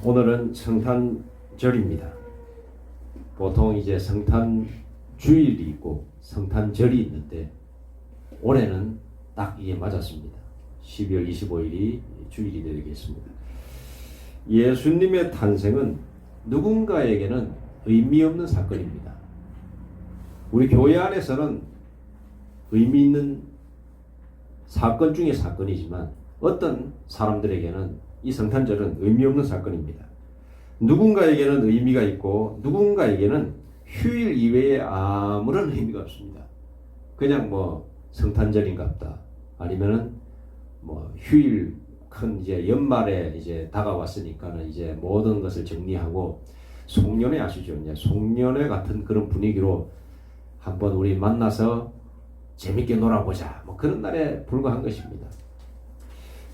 오늘은 성탄절입니다. 보통 이제 성탄 주일이 있고 성탄절이 있는데 올해는 딱 이게 맞았습니다. 12월 25일이 주일이 되겠습니다. 예수님의 탄생은 누군가에게는 의미 없는 사건입니다. 우리 교회 안에서는 의미 있는 사건 중의 사건이지만 어떤 사람들에게는 이 성탄절은 의미 없는 사건입니다. 누군가에게는 의미가 있고 누군가에게는 휴일 이외에 아무런 의미가 없습니다. 그냥 뭐 성탄절인갑다 아니면은 뭐 휴일 큰 이제 연말에 이제 다가왔으니까는 이제 모든 것을 정리하고 송년회 아시죠? 이제 송년회 같은 그런 분위기로 한번 우리 만나서 재밌게 놀아보자 뭐 그런 날에 불과한 것입니다.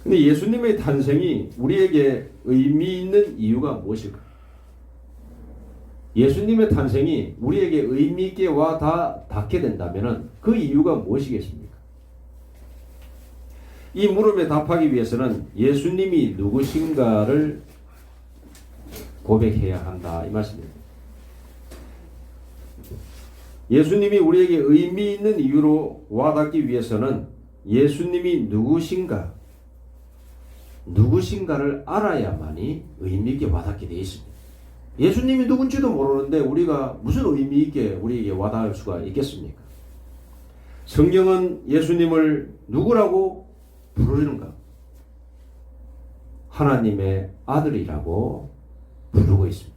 근데 예수님의 탄생이 우리에게 의미 있는 이유가 무엇일까? 예수님의 탄생이 우리에게 의미 있게 와 닿게 된다면 그 이유가 무엇이겠습니까? 이 물음에 답하기 위해서는 예수님이 누구신가를 고백해야 한다 이 말씀입니다. 예수님이 우리에게 의미 있는 이유로 와닿기 위해서는 예수님이 누구신가를 알아야만이 의미 있게 와닿게 되어 있습니다. 예수님이 누군지도 모르는데 우리가 무슨 의미 있게 우리에게 와닿을 수가 있겠습니까? 성경은 예수님을 누구라고 부르는가? 하나님의 아들이라고 부르고 있습니다.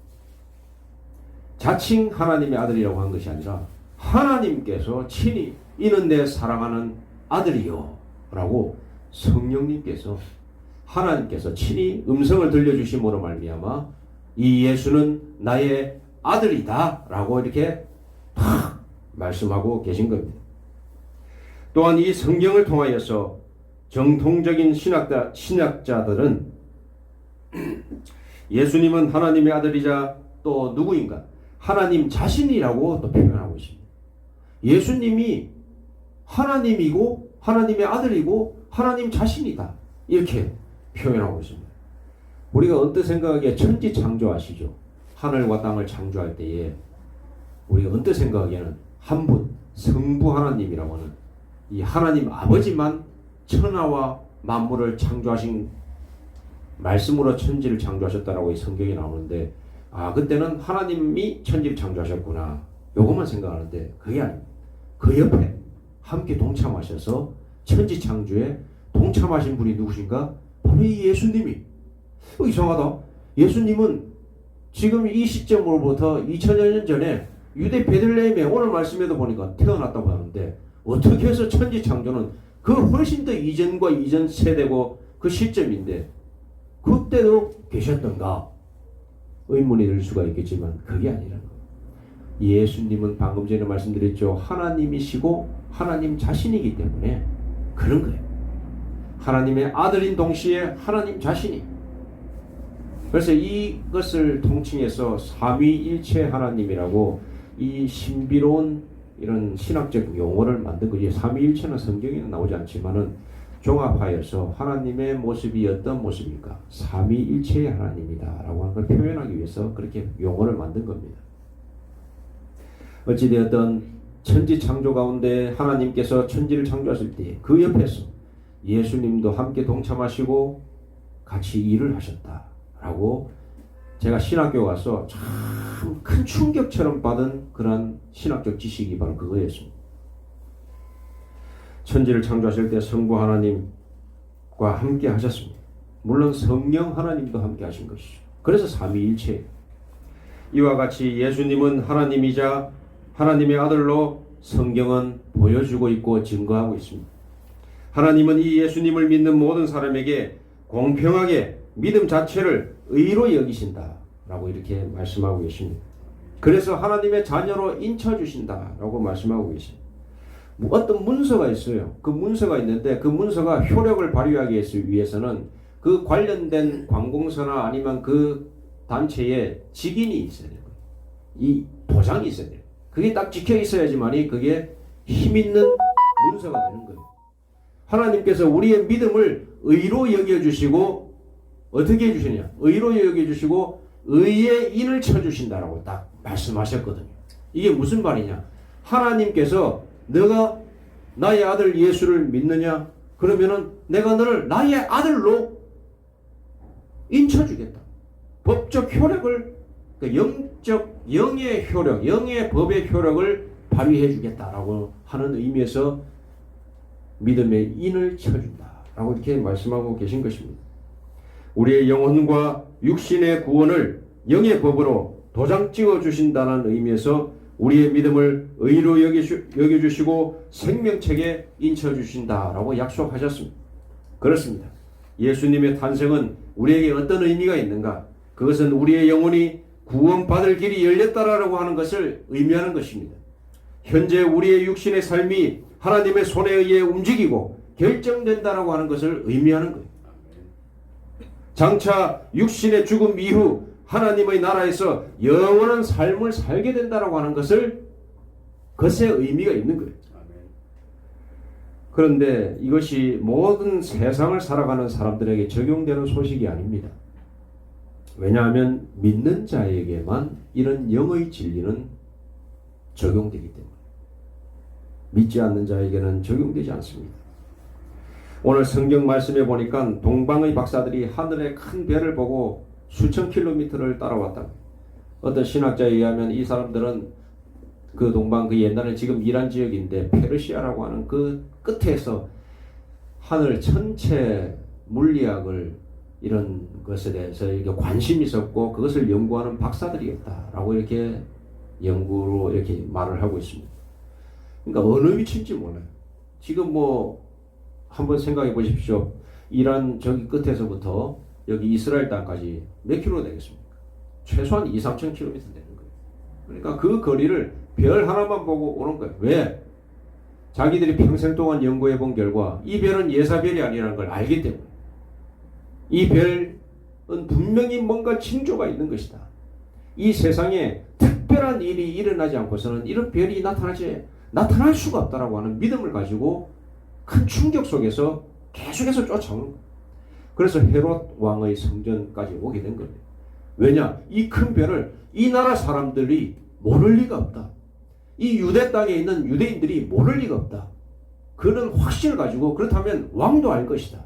자칭 하나님의 아들이라고 한 것이 아니라 하나님께서 친히 이는 내 사랑하는 아들이요 라고 성령님께서 하나님께서 친히 음성을 들려주심으로 말미암아 이 예수는 나의 아들이다 라고 이렇게 탁 말씀하고 계신 겁니다. 또한 이 성경을 통하여서 정통적인 신학자들은 예수님은 하나님의 아들이자 또 누구인가? 하나님 자신이라고 또 표현하고 있습니다. 예수님이 하나님이고 하나님의 아들이고 하나님 자신이다 이렇게 표현하고 있습니다. 우리가 언뜻 생각하기에 천지 창조하시죠. 하늘과 땅을 창조할 때에 우리가 언뜻 생각하기에는 한 분 성부 하나님이라고 하는 이 하나님 아버지만 천하와 만물을 창조하신 말씀으로 천지를 창조하셨다라고 이 성경에 나오는데 그때는 하나님이 천지를 창조하셨구나 요것만 생각하는데 그게 아닙니다. 그 옆에 함께 동참하셔서 천지 창조에 동참하신 분이 누구신가? 바로 이 예수님이. 이상하다. 예수님은 지금 이 시점으로부터 2000여 년 전에 유대 베들레헴에 오늘 말씀에도 보니까 태어났다고 하는데 어떻게 해서 천지 창조는 그 훨씬 더 이전과 이전 세대고 그 시점인데 그때도 계셨던가? 의문이 들 수가 있겠지만 그게 아니라는 거예요. 예수님은 방금 전에 말씀드렸죠. 하나님이시고 하나님 자신이기 때문에 그런 거예요. 하나님의 아들인 동시에 하나님 자신이. 그래서 이것을 통칭해서 삼위일체 하나님이라고 이 신비로운 이런 신학적 용어를 만든 거지. 삼위일체는 성경에는 나오지 않지만은 종합하여서 하나님의 모습이 어떤 모습일까? 삼위일체의 하나님이다 라고 하는 걸 표현하기 위해서 그렇게 용어를 만든 겁니다. 어찌되었든 천지 창조 가운데 하나님께서 천지를 창조하실 때 그 옆에서 예수님도 함께 동참하시고 같이 일을 하셨다라고 제가 신학교 가서 참 큰 충격처럼 받은 그런 신학적 지식이 바로 그거였습니다. 천지를 창조하실 때 성부 하나님과 함께 하셨습니다. 물론 성령 하나님도 함께 하신 것이죠. 그래서 삼위일체예요. 이와 같이 예수님은 하나님이자 하나님의 아들로 성경은 보여주고 있고 증거하고 있습니다. 하나님은 이 예수님을 믿는 모든 사람에게 공평하게 믿음 자체를 의로 여기신다 라고 이렇게 말씀하고 계십니다. 그래서 하나님의 자녀로 인쳐주신다 라고 말씀하고 계십니다. 어떤 문서가 있어요. 그 문서가 있는데 그 문서가 효력을 발휘하기 위해서는 그 관련된 관공서나 아니면 그 단체에 직인이 있어야 돼요. 이 도장이 있어야 돼요. 그게 딱 찍혀 있어야지만이 그게 힘있는 문서가 되는 거예요. 하나님께서 우리의 믿음을 의로 여겨주시고 어떻게 해주시냐? 의로 여겨주시고 의의 인을 쳐주신다라고 딱 말씀하셨거든요. 이게 무슨 말이냐? 하나님께서 너가 나의 아들 예수를 믿느냐? 그러면은 내가 너를 나의 아들로 인쳐주겠다. 법적 효력을, 영의 효력, 영의 법의 효력을 발휘해 주겠다라고 하는 의미에서 믿음의 인을 쳐준다라고 이렇게 말씀하고 계신 것입니다. 우리의 영혼과 육신의 구원을 영의 법으로 도장 찍어 주신다는 의미에서 우리의 믿음을 의로 여겨주시고 생명책에 인쳐주신다라고 약속하셨습니다. 그렇습니다. 예수님의 탄생은 우리에게 어떤 의미가 있는가? 그것은 우리의 영혼이 구원받을 길이 열렸다라고 하는 것을 의미하는 것입니다. 현재 우리의 육신의 삶이 하나님의 손에 의해 움직이고 결정된다라고 하는 것을 의미하는 거예요. 장차 육신의 죽음 이후 하나님의 나라에서 영원한 삶을 살게 된다라고 하는 것을 그것에 의미가 있는 거예요. 그런데 이것이 모든 세상을 살아가는 사람들에게 적용되는 소식이 아닙니다. 왜냐하면 믿는 자에게만 이런 영의 진리는 적용되기 때문에 믿지 않는 자에게는 적용되지 않습니다. 오늘 성경 말씀에 보니까 동방의 박사들이 하늘의 큰 별을 보고 수천 킬로미터를 따라왔다. 어떤 신학자에 의하면 이 사람들은 그 동방, 그 옛날에 지금 이란 지역인데 페르시아라고 하는 그 끝에서 하늘 전체 물리학을 이런 것에 대해서 이렇게 관심이 있었고 그것을 연구하는 박사들이었다라고 이렇게 연구로 이렇게 말을 하고 있습니다. 그러니까 어느 위치인지 몰라요. 지금 뭐 한번 생각해 보십시오. 이란 저기 끝에서부터 여기 이스라엘 땅까지 몇 킬로 되겠습니까? 최소한 2-3천 킬로미터 되는 거예요. 그러니까 그 거리를 별 하나만 보고 오는 거예요. 왜? 자기들이 평생 동안 연구해 본 결과 이 별은 예사별이 아니라는 걸 알기 때문에 이 별은 분명히 뭔가 징조가 있는 것이다. 이 세상에 특별한 일이 일어나지 않고서는 이런 별이 나타날 수가 없다라고 하는 믿음을 가지고 큰 충격 속에서 계속해서 쫓아오는 거예요. 그래서 헤롯 왕의 성전까지 오게 된 겁니다. 왜냐? 이 큰 별을 이 나라 사람들이 모를 리가 없다. 이 유대 땅에 있는 유대인들이 모를 리가 없다. 그런 확신을 가지고 그렇다면 왕도 알 것이다.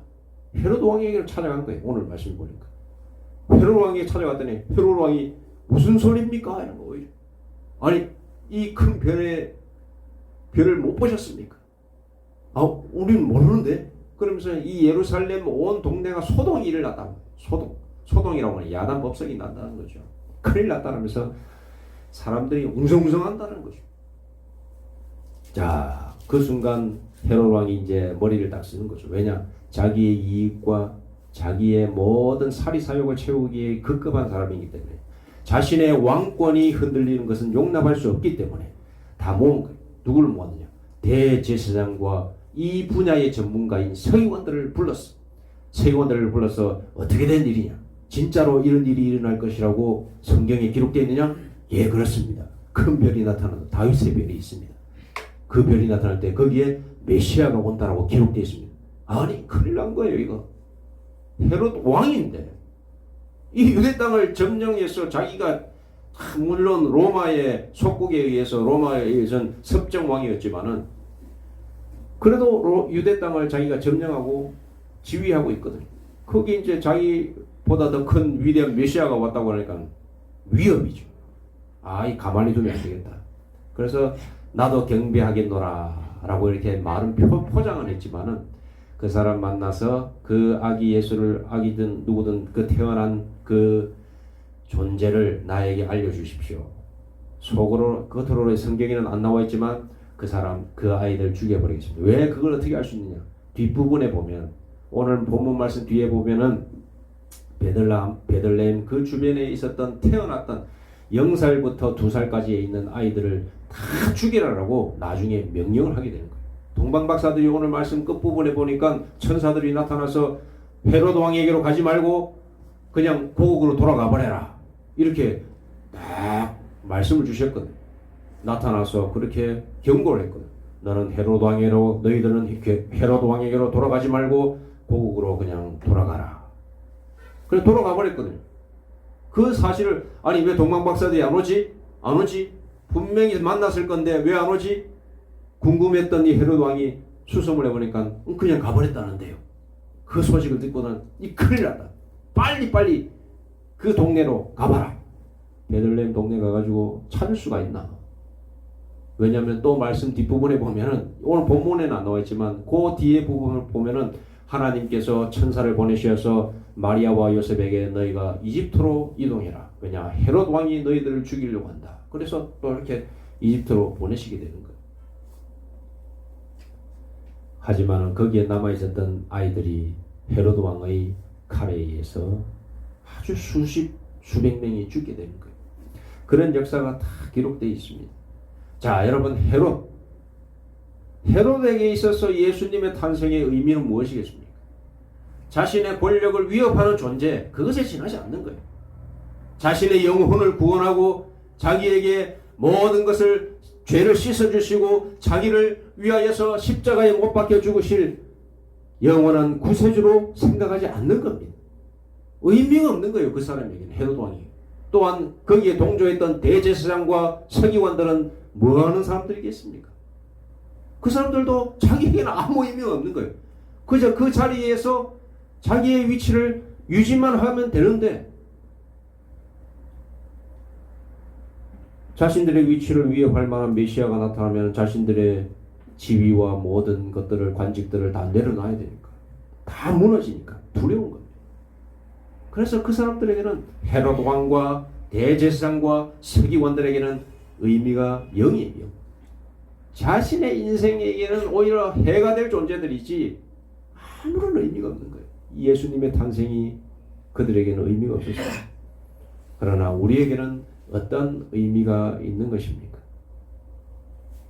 헤롯 왕에게 찾아간 거예요. 오늘 말씀 보니까. 헤롯 왕에게 찾아갔더니 헤롯 왕이 무슨 소리입니까? 이런 거예요. 아니 이 큰 별을 못 보셨습니까? 우리는 모르는데? 그러면서 이 예루살렘 온 동네가 소동이 일어났다는 거예요. 소동이라고 하면 야단 법석이 난다는 거죠. 큰일 났다면서 사람들이 웅성웅성한다는 거죠. 자, 그 순간 헤롯 왕이 이제 머리를 딱 쓰는 거죠. 왜냐? 자기의 이익과 자기의 모든 사리사욕을 채우기에 급급한 사람이기 때문에 자신의 왕권이 흔들리는 것은 용납할 수 없기 때문에 다 모은 거예요. 누구를 모았느냐? 대제사장과 이 분야의 전문가인 서기관들을 불렀어. 서기관들을 불러서 어떻게 된 일이냐? 진짜로 이런 일이 일어날 것이라고 성경에 기록되어 있느냐? 예, 그렇습니다. 큰 별이 나타나는 다윗의 별이 있습니다. 그 별이 나타날 때 거기에 메시아가 온다라고 기록되어 있습니다. 아니, 큰일 난 거예요, 이거. 헤롯 왕인데 이 유대 땅을 점령해서 자기가 물론 로마의 속국에 의해서 로마에 의해서는 섭정왕이었지만은 그래도 유대 땅을 자기가 점령하고 지휘하고 있거든요. 거기 이제 자기보다 더 큰 위대한 메시아가 왔다고 하니까 위협이죠. 이 가만히 두면 안 되겠다. 그래서 나도 경배하겠노라 라고 이렇게 말은 포장은 했지만은 그 사람 만나서 그 아기 예수를 아기든 누구든 그 태어난 그 존재를 나에게 알려주십시오. 속으로 겉으로의 성경에는 안 나와 있지만 그 아이들 죽여버리겠습니다. 왜 그걸 어떻게 알 수 있느냐? 뒷부분에 보면 오늘 본문 말씀 뒤에 보면은 베들레헴 그 주변에 있었던 태어났던 0살부터 2살까지에 있는 아이들을 다 죽이라고 나중에 명령을 하게 되는 거예요. 동방박사들이 오늘 말씀 끝부분에 보니까 천사들이 나타나서 헤롯 왕에게로 가지 말고 그냥 고국으로 돌아가 버려라. 이렇게 딱 말씀을 주셨거든요. 나타나서 그렇게 경고를 했거든요. 너는 헤롯 왕에게로, 너희들은 헤롯 왕에게로 돌아가지 말고 고국으로 그냥 돌아가라. 그래 돌아가 버렸거든요. 그 사실을 아니 왜 동방 박사들이 안 오지? 안 오지? 분명히 만났을 건데 왜 안 오지? 궁금했던 이 헤롯 왕이 수송을 해보니까 그냥 가버렸다는데요. 그 소식을 듣고는 이 큰일 났다. 빨리 그 동네로 가봐라. 베들레헴 동네 가가지고 찾을 수가 있나? 왜냐하면 또 말씀 뒷부분에 보면은 오늘 본문에는 안 나와 있지만 그 뒤에 부분을 보면은 하나님께서 천사를 보내셔서 마리아와 요셉에게 너희가 이집트로 이동해라. 왜냐 헤롯 왕이 너희들을 죽이려고 한다. 그래서 또 이렇게 이집트로 보내시게 되는 거예요. 하지만 거기에 남아있었던 아이들이 헤롯 왕의 칼에 의해서 아주 수백 명이 죽게 되는 거예요. 그런 역사가 다 기록되어 있습니다. 자, 여러분 헤롯에게 있어서 예수님의 탄생의 의미는 무엇이겠습니까? 자신의 권력을 위협하는 존재, 그것에 지나지 않는 거예요. 자신의 영혼을 구원하고 자기에게 모든 것을 죄를 씻어주시고 자기를 위하여서 십자가에 못 박혀 죽으실 영원한 구세주로 생각하지 않는 겁니다. 의미가 없는 거예요. 그 사람에게는 헤롯 왕이. 또한 거기에 동조했던 대제사장과 서기관들은 뭐하는 사람들이겠습니까? 그 사람들도 자기에게는 아무 의미가 없는 거예요. 그저 그 자리에서 자기의 위치를 유지만 하면 되는데 자신들의 위치를 위협할 만한 메시아가 나타나면 자신들의 지위와 모든 것들을 관직들을 다 내려놔야 되니까 다 무너지니까 두려운 겁니다. 그래서 그 사람들에게는 헤롯 왕과 대제사장과 서기관들에게는 의미가 0이에요. 자신의 인생에게는 오히려 해가 될 존재들이지 아무런 의미가 없는 거예요. 예수님의 탄생이 그들에게는 의미가 없었어요. 그러나 우리에게는 어떤 의미가 있는 것입니까?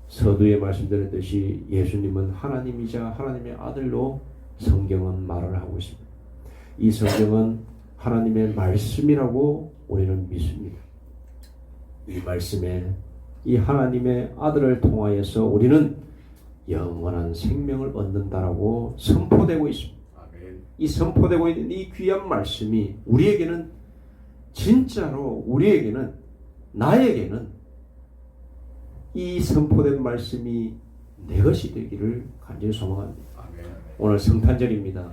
서두에 말씀드렸듯이 예수님은 하나님이자 하나님의 아들로 성경은 말을 하고 있습니다. 이 성경은 하나님의 말씀이라고 우리는 믿습니다. 이 말씀에 이 하나님의 아들을 통하여서 우리는 영원한 생명을 얻는다라고 선포되고 있습니다. 이 선포되고 있는 이 귀한 말씀이 우리에게는 진짜로 우리에게는 나에게는 이 선포된 말씀이 내 것이 되기를 간절히 소망합니다. 오늘 성탄절입니다.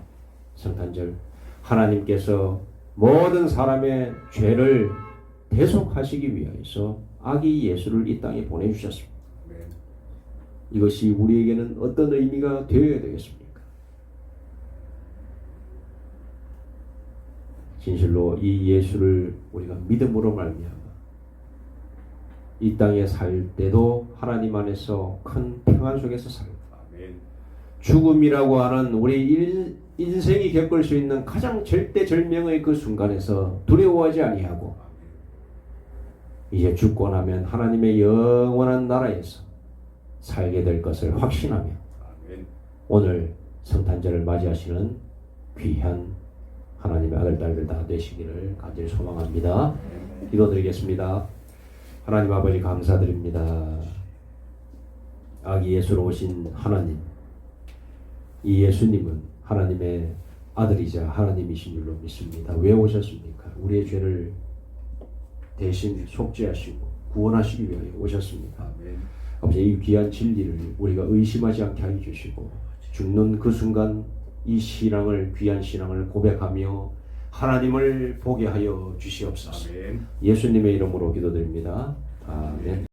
성탄절 하나님께서 모든 사람의 죄를 대속하시기 위하여서 아기 예수를 이 땅에 보내주셨습니다. 이것이 우리에게는 어떤 의미가 되어야 되겠습니까? 진실로 이 예수를 우리가 믿음으로 말미암아 이 땅에 살 때도 하나님 안에서 큰 평안 속에서 살고 죽음이라고 하는 우리 인생이 겪을 수 있는 가장 절대절명의 그 순간에서 두려워하지 아니하고 이제 죽고 나면 하나님의 영원한 나라에서 살게 될 것을 확신하며 오늘 성탄절을 맞이하시는 귀한 하나님의 아들 딸들 다 되시기를 간절히 소망합니다. 기도드리겠습니다. 하나님 아버지 감사드립니다. 아기 예수로 오신 하나님, 이 예수님은 하나님의 아들이자 하나님이신 줄로 믿습니다. 왜 오셨습니까? 우리의 죄를 대신 속죄하시고 구원하시기 위하여 오셨습니다. 아버지 이 귀한 진리를 우리가 의심하지 않게 하여 주시고 죽는 그 순간 이 신앙을 귀한 신앙을 고백하며 하나님을 보게 하여 주시옵소서. 예수님의 이름으로 기도드립니다. 아멘.